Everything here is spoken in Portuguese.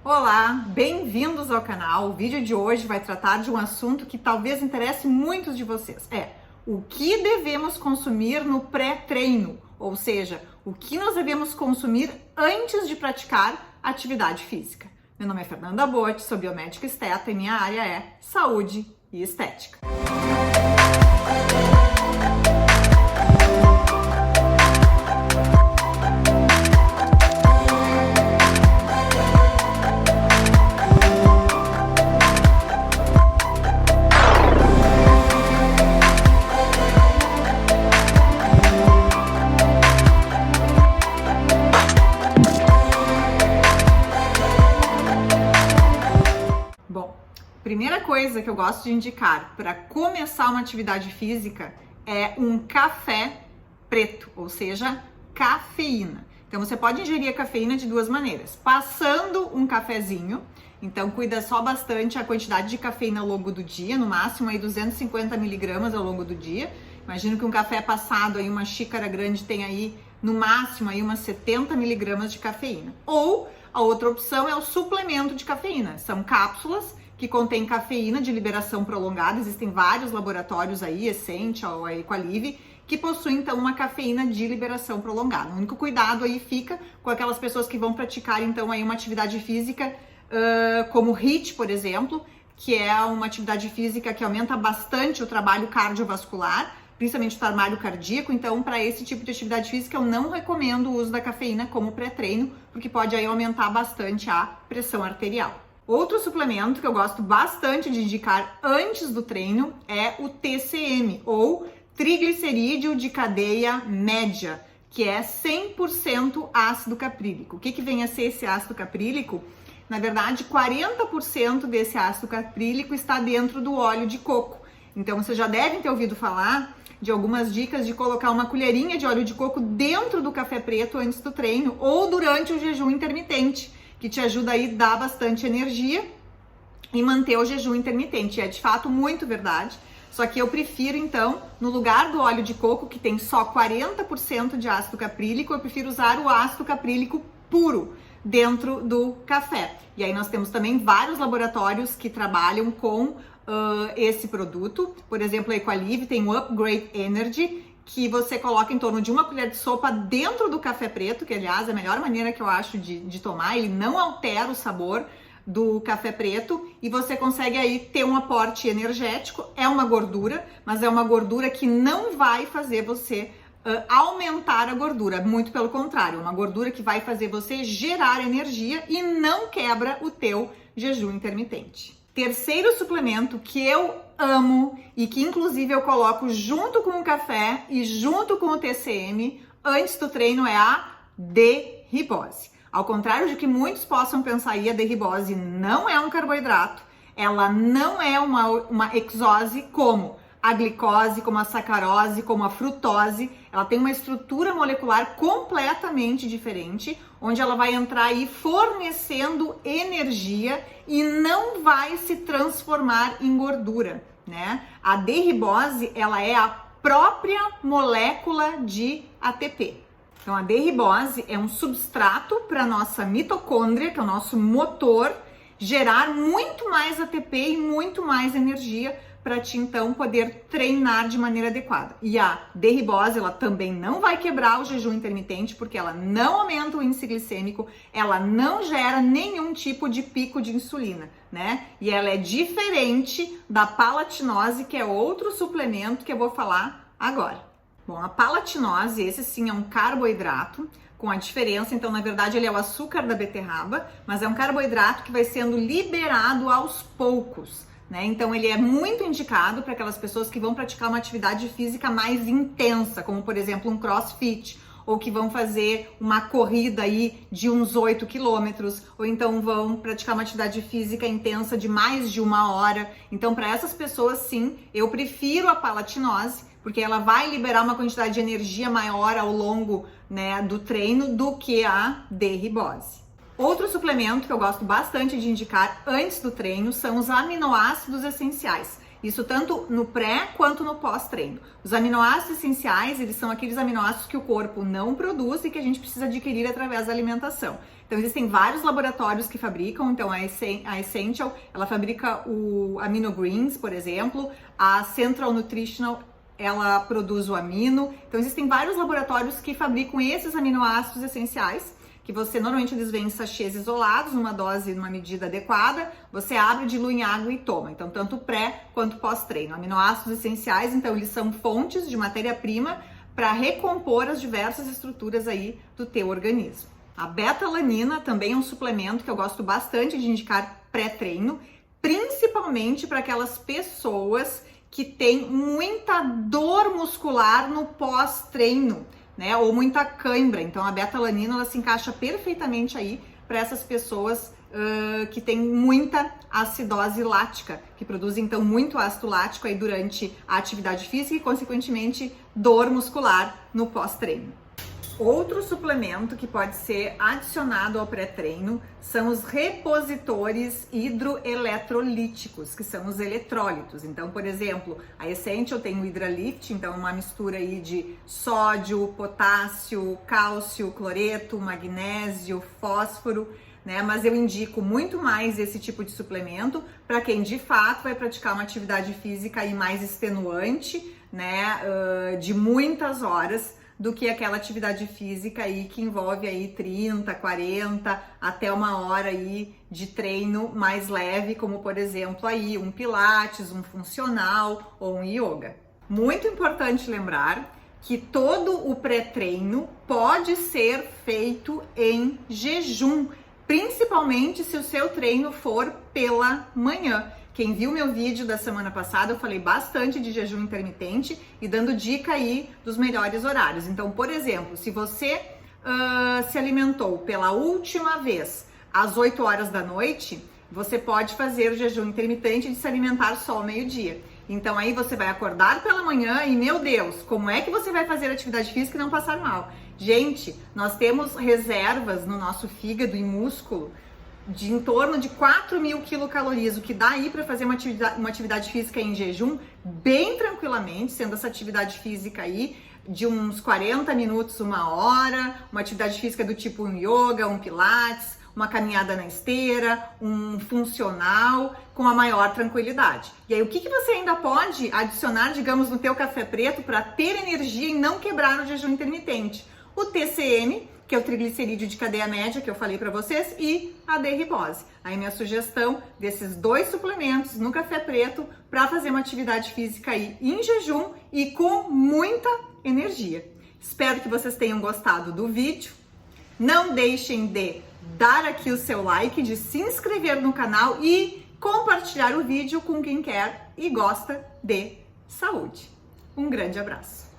Olá, bem-vindos ao canal. O vídeo de hoje vai tratar de um assunto que talvez interesse muitos de vocês. O que devemos consumir no pré-treino, ou seja, o que nós devemos consumir antes de praticar atividade física. Meu nome é Fernanda Botti, sou biomédica esteta e minha área é saúde e estética. Primeira coisa que eu gosto de indicar para começar uma atividade física é um café preto, ou seja, cafeína. Então você pode ingerir a cafeína de duas maneiras: passando um cafezinho, então cuida só bastante a quantidade de cafeína ao longo do dia, no máximo aí 250 miligramas ao longo do dia. Imagino que um café passado aí, uma xícara grande, tem aí no máximo aí umas 70 miligramas de cafeína. Ou a outra opção é o suplemento de cafeína, são cápsulas que contém cafeína de liberação prolongada. Existem vários laboratórios aí, Essential, a Equalive, que possuem então uma cafeína de liberação prolongada. O único cuidado aí fica com aquelas pessoas que vão praticar então aí uma atividade física como HIIT, por exemplo, que é uma atividade física que aumenta bastante o trabalho cardiovascular, principalmente o trabalho cardíaco. Então, para esse tipo de atividade física, eu não recomendo o uso da cafeína como pré-treino, porque pode aí aumentar bastante a pressão arterial. Outro suplemento que eu gosto bastante de indicar antes do treino é o TCM, ou triglicerídeo de cadeia média, que é 100% ácido caprílico. O que vem a ser esse ácido caprílico? Na verdade, 40% desse ácido caprílico está dentro do óleo de coco. Então, vocês já devem ter ouvido falar de algumas dicas de colocar uma colherinha de óleo de coco dentro do café preto antes do treino ou durante o jejum intermitente, que te ajuda aí a dar bastante energia e manter o jejum intermitente. É de fato muito verdade, só que eu prefiro então, no lugar do óleo de coco, que tem só 40% de ácido caprílico, eu prefiro usar o ácido caprílico puro dentro do café. E aí nós temos também vários laboratórios que trabalham com esse produto. Por exemplo, a Equalive tem o Upgrade Energy, que você coloca em torno de uma colher de sopa dentro do café preto, que aliás é a melhor maneira que eu acho de tomar. Ele não altera o sabor do café preto e você consegue aí ter um aporte energético. É uma gordura, mas é uma gordura que não vai fazer você aumentar a gordura, muito pelo contrário, uma gordura que vai fazer você gerar energia e não quebra o teu jejum intermitente. Terceiro suplemento que eu amo e que inclusive eu coloco junto com o café e junto com o TCM antes do treino é a D-ribose. Ao contrário de que muitos possam pensar aí, a D-ribose não é um carboidrato, ela não é uma exose como a glicose, como a sacarose, como a frutose. Ela tem uma estrutura molecular completamente diferente, onde ela vai entrar aí fornecendo energia e não vai se transformar em gordura, né? A D-ribose, ela é a própria molécula de ATP. Então, a D-ribose é um substrato para nossa mitocôndria, que é o nosso motor, gerar muito mais ATP e muito mais energia para te então poder treinar de maneira adequada. E a D-ribose, ela também não vai quebrar o jejum intermitente, porque ela não aumenta o índice glicêmico, ela não gera nenhum tipo de pico de insulina, né? E ela é diferente da palatinose, que é outro suplemento que eu vou falar agora. Bom, a palatinose, esse sim é um carboidrato, com a diferença, então, na verdade, ele é o açúcar da beterraba, mas é um carboidrato que vai sendo liberado aos poucos, né? Então ele é muito indicado para aquelas pessoas que vão praticar uma atividade física mais intensa, como por exemplo um crossfit, ou que vão fazer uma corrida aí de uns 8 quilômetros, ou então vão praticar uma atividade física intensa de mais de 1 hora. Então, para essas pessoas, sim, eu prefiro a palatinose, porque ela vai liberar uma quantidade de energia maior ao longo, né, do treino do que a D-ribose. Outro suplemento que eu gosto bastante de indicar antes do treino são os aminoácidos essenciais, Isso tanto no pré quanto no pós-treino. Os aminoácidos essenciais, eles são aqueles aminoácidos que o corpo não produz e que a gente precisa adquirir através da alimentação. Então, existem vários laboratórios que fabricam. Então, a Essential, ela fabrica o Amino Greens, por exemplo. A Central Nutritional, ela produz o amino. Então, existem vários laboratórios que fabricam esses aminoácidos essenciais, que você, normalmente eles vêm em sachês isolados, numa dose, numa medida adequada. Você abre, dilui em água e toma. Então, tanto pré quanto pós-treino. Aminoácidos essenciais, então, eles são fontes de matéria-prima para recompor as diversas estruturas aí do teu organismo. A beta-alanina também é um suplemento que eu gosto bastante de indicar pré-treino, principalmente para aquelas pessoas que têm muita dor muscular no pós-treino, né? Ou muita cãibra. Então a beta-alanina ela se encaixa perfeitamente aí para essas pessoas que têm muita acidose lática, que produzem então muito ácido lático aí durante a atividade física e consequentemente dor muscular no pós-treino. Outro suplemento que pode ser adicionado ao pré-treino são os repositores hidroeletrolíticos, que são os eletrólitos. Então, por exemplo, a Essential tem o Hydralift, então uma mistura aí de sódio, potássio, cálcio, cloreto, magnésio, fósforo, né? Mas eu indico muito mais esse tipo de suplemento para quem de fato vai praticar uma atividade física aí mais extenuante, né? De muitas horas, do que aquela atividade física aí que envolve aí 30, 40, até 1 hora aí de treino mais leve, como por exemplo aí um pilates, um funcional ou um yoga. Muito importante lembrar que todo o pré-treino pode ser feito em jejum, principalmente se o seu treino for pela manhã. Quem viu meu vídeo da semana passada, eu falei bastante de jejum intermitente e dando dica aí dos melhores horários. Então, por exemplo, se você se alimentou pela última vez às 8 horas da noite, você pode fazer o jejum intermitente de se alimentar só ao meio-dia. Então, aí você vai acordar pela manhã e, meu Deus, como é que você vai fazer atividade física e não passar mal? Gente, nós temos reservas no nosso fígado e músculo de em torno de 4.000 quilocalorias, o que dá aí para fazer uma atividade física em jejum bem tranquilamente, sendo essa atividade física aí de uns 40 minutos, 1 hora, uma atividade física do tipo um yoga, um pilates, uma caminhada na esteira, um funcional, com a maior tranquilidade. E aí, o que você ainda pode adicionar, digamos, no teu café preto para ter energia e não quebrar o jejum intermitente? O TCM, que é o triglicerídeo de cadeia média que eu falei para vocês, e a D-ribose. Aí minha sugestão desses 2 suplementos no café preto para fazer uma atividade física aí em jejum e com muita energia. Espero que vocês tenham gostado do vídeo. Não deixem de dar aqui o seu like, de se inscrever no canal e compartilhar o vídeo com quem quer e gosta de saúde. Um grande abraço!